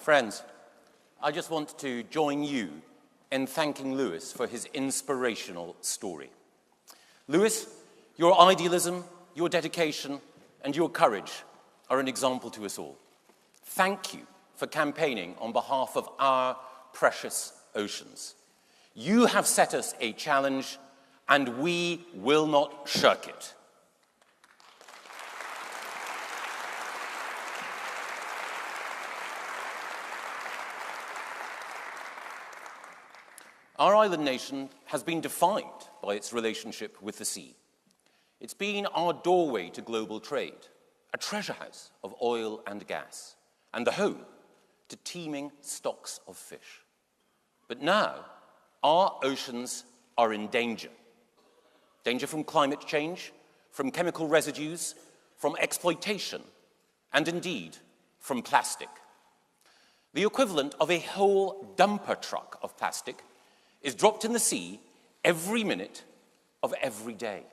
Friends, I just want to join you in thanking Lewis for his inspirational story. Lewis, your idealism, your dedication, and your courage are an example to us all. Thank you for campaigning on behalf of our precious oceans. You have set us a challenge, and we will not shirk it. Our island nation has been defined by its relationship with the sea. It's been our doorway to global trade, a treasure house of oil and gas, and the home to teeming stocks of fish. But now, our oceans are in danger. Danger from climate change, from chemical residues, from exploitation, and indeed, from plastic. The equivalent of a whole dumper truck of plastic is dropped in the sea every minute of every day.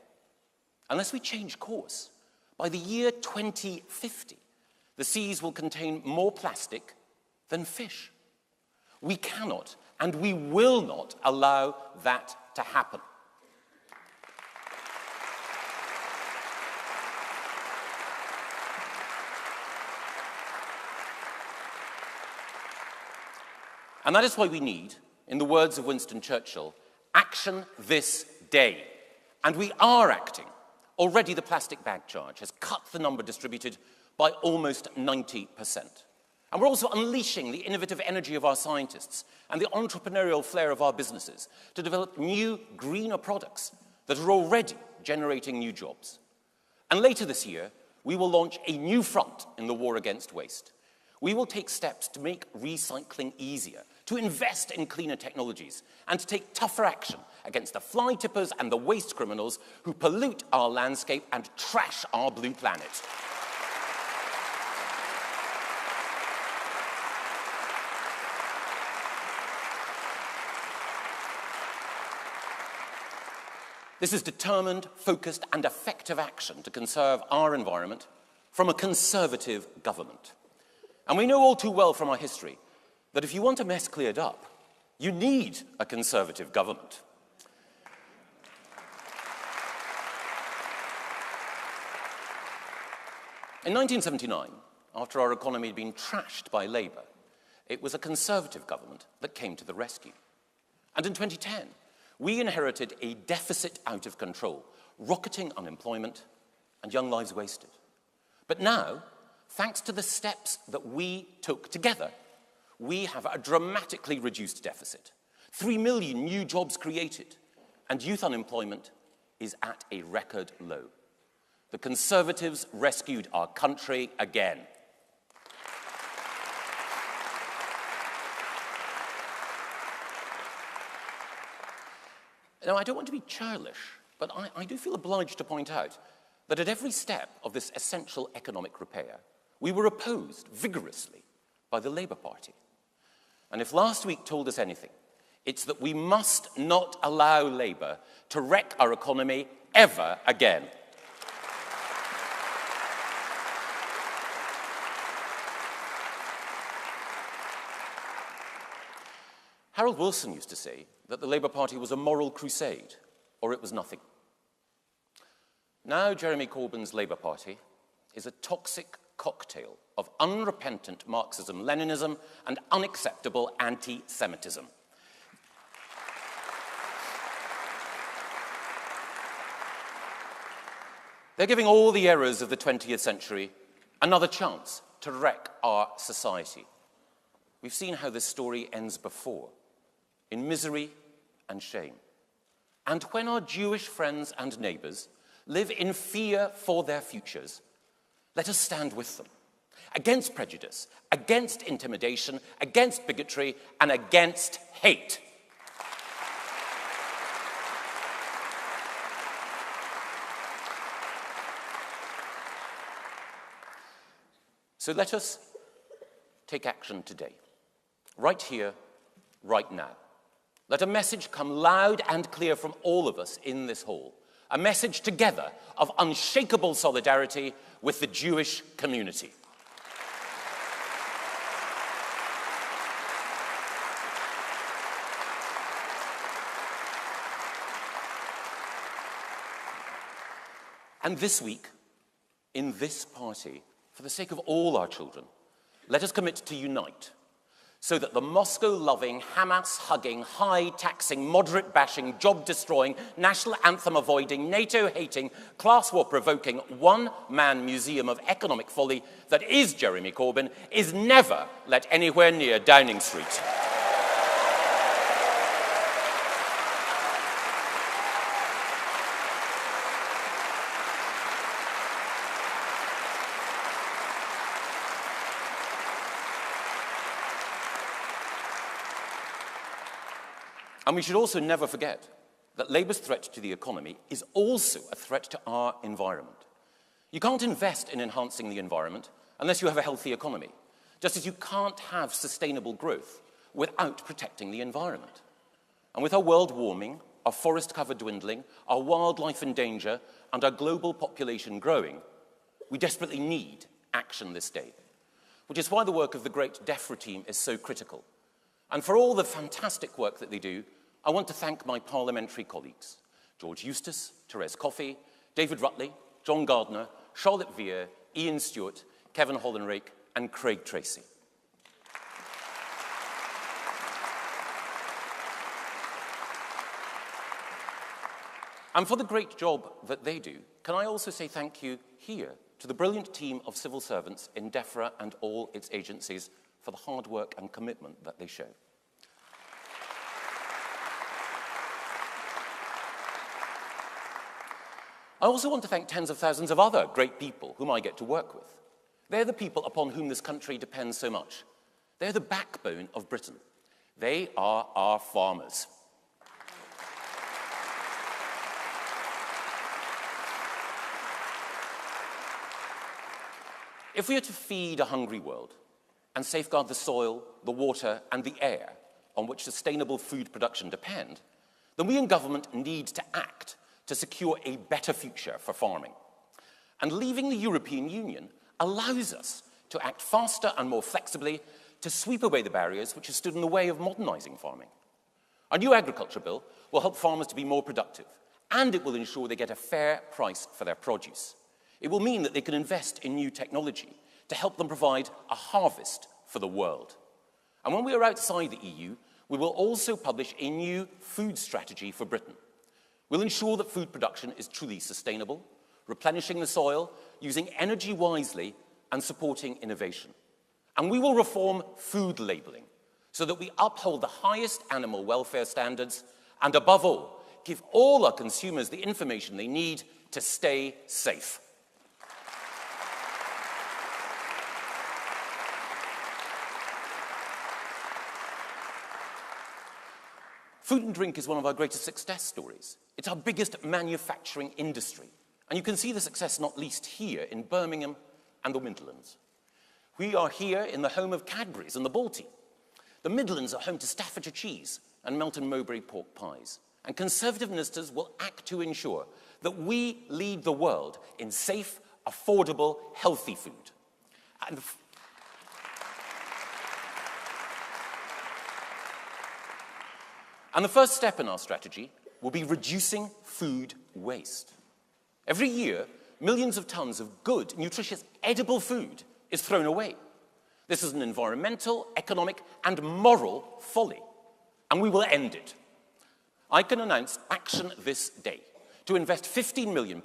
Unless we change course, by the year 2050, the seas will contain more plastic than fish. We cannot and we will not allow that to happen. And that is why we need, in the words of Winston Churchill, action this day. And we are acting. Already the plastic bag charge has cut the number distributed by almost 90%. And we're also unleashing the innovative energy of our scientists and the entrepreneurial flair of our businesses to develop new, greener products that are already generating new jobs. And later this year, we will launch a new front in the war against waste. We will take steps to make recycling easier, to invest in cleaner technologies, and to take tougher action against the fly tippers and the waste criminals who pollute our landscape and trash our blue planet. This is determined, focused, and effective action to conserve our environment from a conservative government. And we know all too well from our history that if you want a mess cleared up, you need a conservative government. In 1979, after our economy had been trashed by Labour, it was a Conservative government that came to the rescue. And in 2010, we inherited a deficit out of control, rocketing unemployment and young lives wasted. But now, thanks to the steps that we took together, we have a dramatically reduced deficit, 3 million new jobs created, and youth unemployment is at a record low. The Conservatives rescued our country again. Now, I don't want to be churlish, but I do feel obliged to point out that at every step of this essential economic repair, we were opposed vigorously by the Labour Party. And if last week told us anything, it's that we must not allow Labour to wreck our economy ever again. Harold Wilson used to say that the Labour Party was a moral crusade, or it was nothing. Now Jeremy Corbyn's Labour Party is a toxic cocktail of unrepentant Marxism-Leninism and unacceptable anti-Semitism. They're giving all the errors of the 20th century another chance to wreck our society. We've seen how this story ends before, in misery and shame. And when our Jewish friends and neighbours live in fear for their futures, let us stand with them, against prejudice, against intimidation, against bigotry, and against hate. So let us take action today, right here, right now. Let a message come loud and clear from all of us in this hall, a message together of unshakable solidarity with the Jewish community. And this week, in this party, for the sake of all our children, let us commit to unite so that the Moscow-loving, Hamas-hugging, high-taxing, moderate-bashing, job-destroying, national anthem-avoiding, NATO-hating, class-war-provoking, one-man museum of economic folly that is Jeremy Corbyn is never let anywhere near Downing Street. And we should also never forget that Labour's threat to the economy is also a threat to our environment. You can't invest in enhancing the environment unless you have a healthy economy, just as you can't have sustainable growth without protecting the environment. And with our world warming, our forest cover dwindling, our wildlife in danger, and our global population growing, we desperately need action this day, which is why the work of the great DEFRA team is so critical. And for all the fantastic work that they do, I want to thank my parliamentary colleagues, George Eustace, Therese Coffey, David Rutley, John Gardner, Charlotte Vere, Ian Stewart, Kevin Hollenrake, and Craig Tracy. And for the great job that they do, can I also say thank you here to the brilliant team of civil servants in DEFRA and all its agencies for the hard work and commitment that they show. I also want to thank tens of thousands of other great people whom I get to work with. They're the people upon whom this country depends so much. They're the backbone of Britain. They are our farmers. If we are to feed a hungry world and safeguard the soil, the water, and the air on which sustainable food production depend, then we in government need to act to secure a better future for farming. And leaving the European Union allows us to act faster and more flexibly to sweep away the barriers which have stood in the way of modernising farming. Our new agriculture bill will help farmers to be more productive, and it will ensure they get a fair price for their produce. It will mean that they can invest in new technology to help them provide a harvest for the world. And when we are outside the EU, we will also publish a new food strategy for Britain. We'll ensure that food production is truly sustainable, replenishing the soil, using energy wisely, and supporting innovation. And we will reform food labelling so that we uphold the highest animal welfare standards and, above all, give all our consumers the information they need to stay safe. Food and drink is one of our greatest success stories. It's our biggest manufacturing industry. And you can see the success not least here in Birmingham and the Midlands. We are here in the home of Cadbury's and the Balti. The Midlands are home to Staffordshire cheese and Melton Mowbray pork pies. And Conservative ministers will act to ensure that we lead the world in safe, affordable, healthy food. And the first step in our strategy will be reducing food waste. Every year, millions of tons of good, nutritious, edible food is thrown away. This is an environmental, economic, and moral folly, and we will end it. I can announce action this day to invest £15 million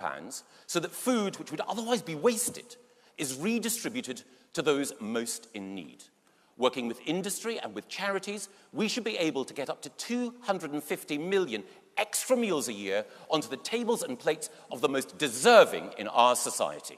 so that food which would otherwise be wasted is redistributed to those most in need. Working with industry and with charities, we should be able to get up to 250 million extra meals a year onto the tables and plates of the most deserving in our society.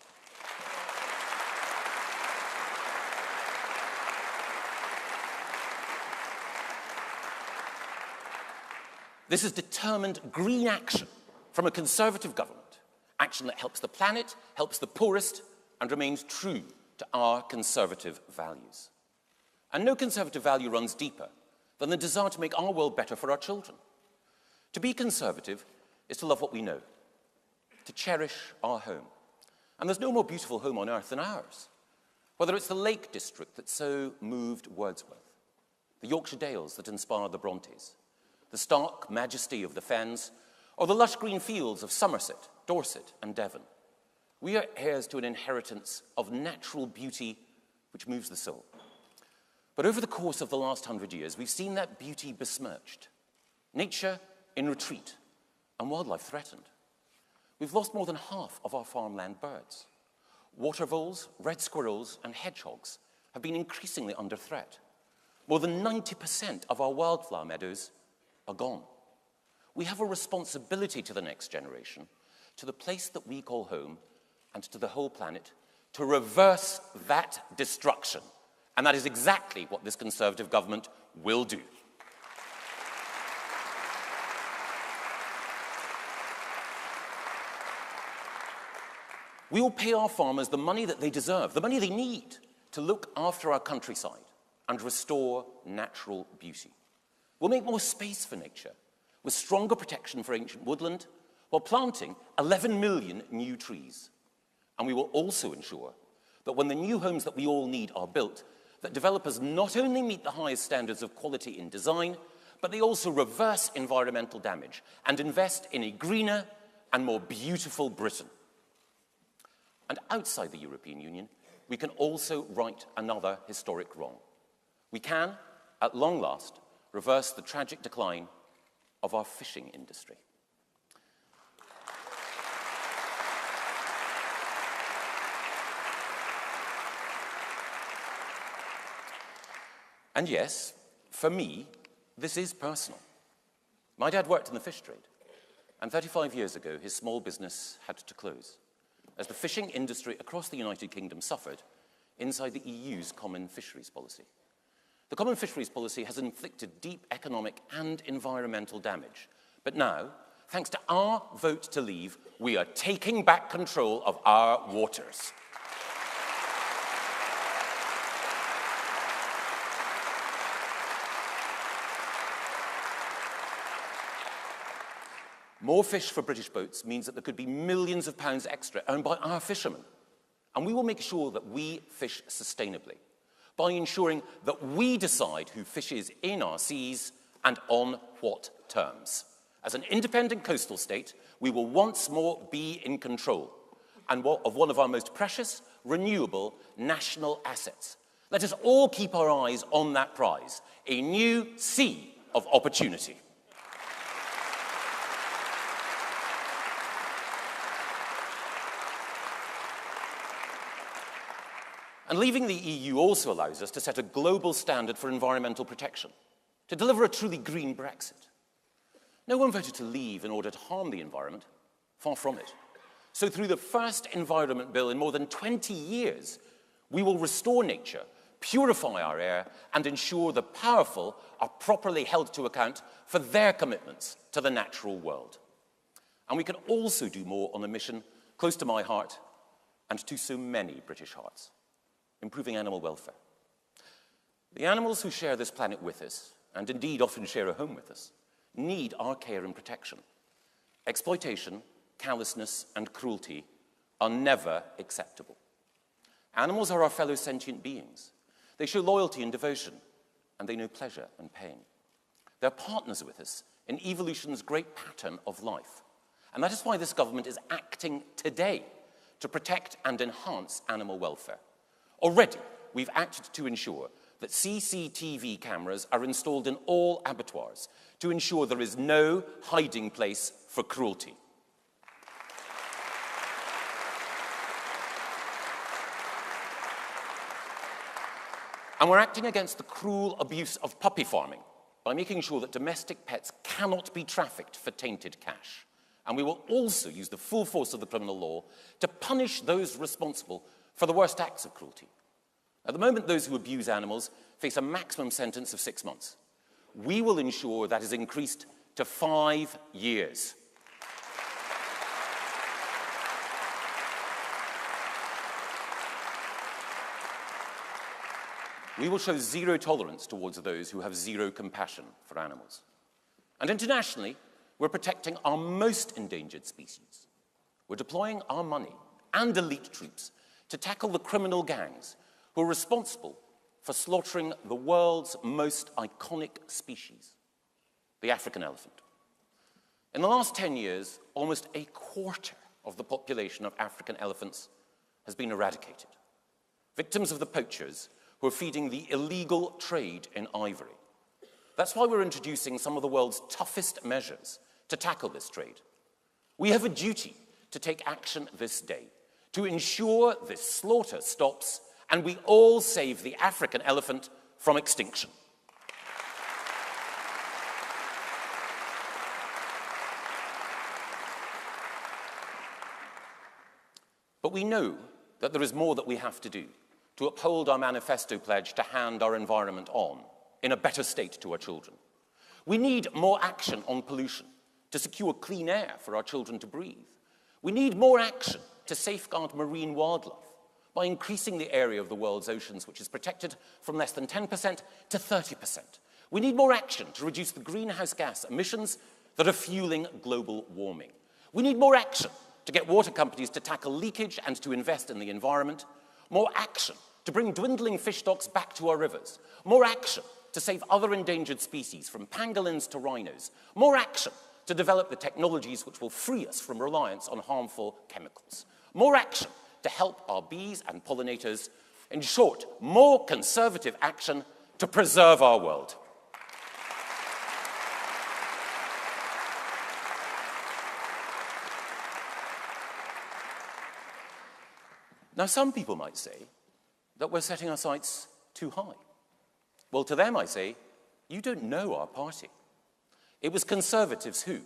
This is determined green action from a Conservative government, action that helps the planet, helps the poorest, and remains true to our Conservative values. And no Conservative value runs deeper than the desire to make our world better for our children. To be Conservative is to love what we know, to cherish our home. And there's no more beautiful home on earth than ours. Whether it's the Lake District that so moved Wordsworth, the Yorkshire Dales that inspired the Brontes, the stark majesty of the Fens, or the lush green fields of Somerset, Dorset, and Devon. We are heirs to an inheritance of natural beauty which moves the soul. But over the course of the last 100 years, we've seen that beauty besmirched, nature in retreat, and wildlife threatened. We've lost more than half of our farmland birds. Water voles, red squirrels, and hedgehogs have been increasingly under threat. More than 90% of our wildflower meadows are gone. We have a responsibility to the next generation, to the place that we call home, and to the whole planet, to reverse that destruction. And that is exactly what this Conservative government will do. We will pay our farmers the money that they deserve, the money they need to look after our countryside and restore natural beauty. We'll make more space for nature, with stronger protection for ancient woodland, while planting 11 million new trees. And we will also ensure that when the new homes that we all need are built, that developers not only meet the highest standards of quality in design, but they also reverse environmental damage and invest in a greener and more beautiful Britain. And outside the European Union, we can also right another historic wrong. We can, at long last, reverse the tragic decline of our fishing industry. And yes, for me, this is personal. My dad worked in the fish trade, and 35 years ago, his small business had to close, as the fishing industry across the United Kingdom suffered inside the EU's common fisheries policy. The common fisheries policy has inflicted deep economic and environmental damage. But now, thanks to our vote to leave, we are taking back control of our waters. More fish for British boats means that there could be millions of pounds extra earned by our fishermen. And we will make sure that we fish sustainably by ensuring that we decide who fishes in our seas and on what terms. As an independent coastal state, we will once more be in control of one of our most precious, renewable national assets. Let us all keep our eyes on that prize, a new sea of opportunity. And leaving the EU also allows us to set a global standard for environmental protection, to deliver a truly green Brexit. No one voted to leave in order to harm the environment, far from it. So through the first environment bill in more than 20 years, we will restore nature, purify our air, and ensure the powerful are properly held to account for their commitments to the natural world. And we can also do more on a mission close to my heart and to so many British hearts: improving animal welfare. The animals who share this planet with us, and indeed often share a home with us, need our care and protection. Exploitation, callousness, and cruelty are never acceptable. Animals are our fellow sentient beings. They show loyalty and devotion, and they know pleasure and pain. They're partners with us in evolution's great pattern of life. And that is why this government is acting today to protect and enhance animal welfare. Already, we've acted to ensure that CCTV cameras are installed in all abattoirs to ensure there is no hiding place for cruelty. And we're acting against the cruel abuse of puppy farming by making sure that domestic pets cannot be trafficked for tainted cash. And we will also use the full force of the criminal law to punish those responsible for the worst acts of cruelty. At the moment, those who abuse animals face a maximum sentence of 6 months. We will ensure that is increased to 5 years. We will show zero tolerance towards those who have zero compassion for animals. And internationally, we're protecting our most endangered species. We're deploying our money and elite troops to tackle the criminal gangs who are responsible for slaughtering the world's most iconic species, the African elephant. In the last 10 years, almost a quarter of the population of African elephants has been eradicated. Victims of the poachers who are feeding the illegal trade in ivory. That's why we're introducing some of the world's toughest measures to tackle this trade. We have a duty to take action this day to ensure this slaughter stops and we all save the African elephant from extinction. But we know that there is more that we have to do to uphold our manifesto pledge to hand our environment on in a better state to our children. We need more action on pollution to secure clean air for our children to breathe. We need more action to safeguard marine wildlife by increasing the area of the world's oceans which is protected from less than 10% to 30%. We need more action to reduce the greenhouse gas emissions that are fueling global warming. We need more action to get water companies to tackle leakage and to invest in the environment. More action to bring dwindling fish stocks back to our rivers. More action to save other endangered species from pangolins to rhinos. More action to develop the technologies which will free us from reliance on harmful chemicals. More action to help our bees and pollinators. In short, more conservative action to preserve our world. Now, some people might say that we're setting our sights too high. Well, to them I say, you don't know our party. It was Conservatives who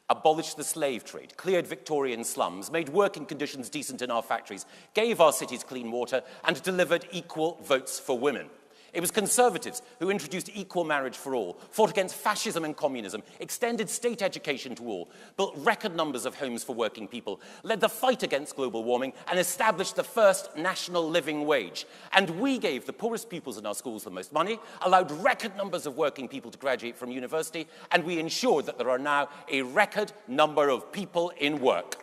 abolished the slave trade, cleared Victorian slums, made working conditions decent in our factories, gave our cities clean water, and delivered equal votes for women. It was Conservatives who introduced equal marriage for all, fought against fascism and communism, extended state education to all, built record numbers of homes for working people, led the fight against global warming, and established the first national living wage. And we gave the poorest pupils in our schools the most money, allowed record numbers of working people to graduate from university, and we ensured that there are now a record number of people in work.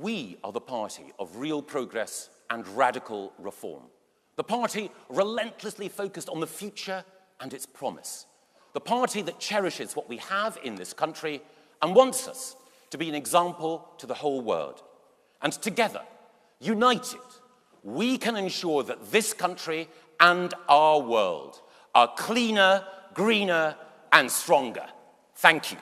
We are the party of real progress and radical reform. The party relentlessly focused on the future and its promise. The party that cherishes what we have in this country and wants us to be an example to the whole world. And together, united, we can ensure that this country and our world are cleaner, greener, and stronger. Thank you.